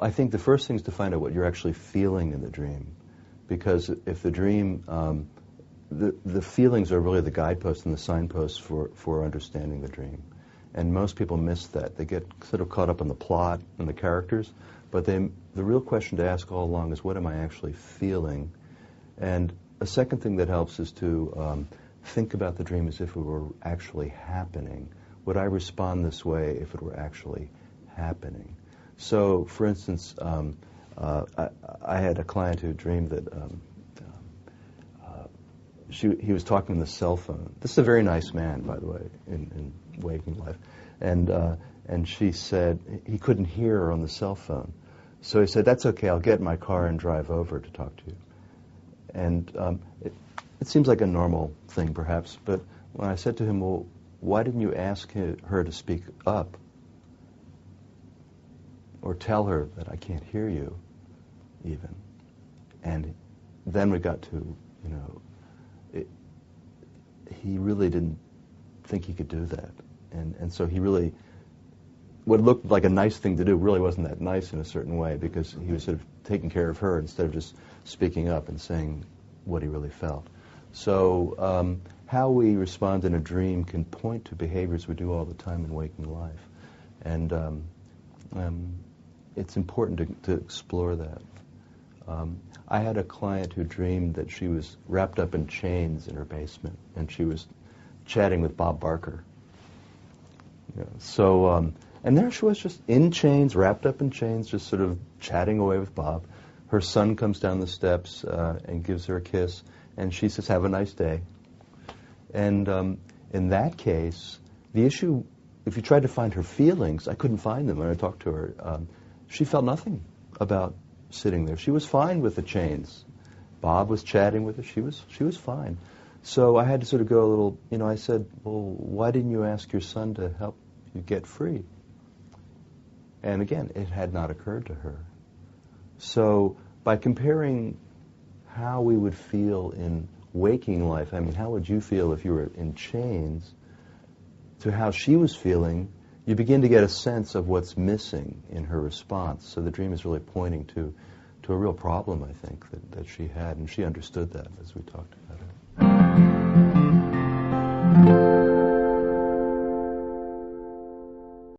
I think the first thing is to find out what you're actually feeling in the dream. Because if the dream, the feelings are really the guideposts and the signposts for understanding the dream. And most people miss that. They get sort of caught up in the plot and the characters, but the real question to ask all along is, what am I actually feeling? And a second thing that helps is to think about the dream as if it were actually happening. Would I respond this way if it were actually happening? So, for instance, I had a client who dreamed that he was talking on the cell phone. This is a very nice man, by the way, in waking life. And she said he couldn't hear her on the cell phone. So he said, "That's okay, I'll get in my car and drive over to talk to you." And it seems like a normal thing, perhaps, but when I said to him, "Well, why didn't you ask her to speak up? Or tell her that I can't hear you, even?" And then we got to, he really didn't think he could do that. And so he really, what looked like a nice thing to do really wasn't that nice in a certain way, because he was sort of taking care of her instead of just speaking up and saying what he really felt. So how we respond in a dream can point to behaviors we do all the time in waking life. And it's important to explore that. I had a client who dreamed that she was wrapped up in chains in her basement, and she was chatting with Bob Barker. And there she was, just in chains, wrapped up in chains, just sort of chatting away with Bob. Her son comes down the steps and gives her a kiss, and she says, "Have a nice day." And in that case, the issue, if you tried to find her feelings, I couldn't find them when I talked to her. She felt nothing about sitting there. She was fine with the chains. Bob was chatting with her. She was fine. So I had to sort of go a little, I said, "Well, why didn't you ask your son to help you get free?" And again, it had not occurred to her. So by comparing how we would feel in waking life, how would you feel if you were in chains, to how she was feeling, you begin to get a sense of what's missing in her response. So the dream is really pointing to a real problem, I think, that she had, and she understood that as we talked about it.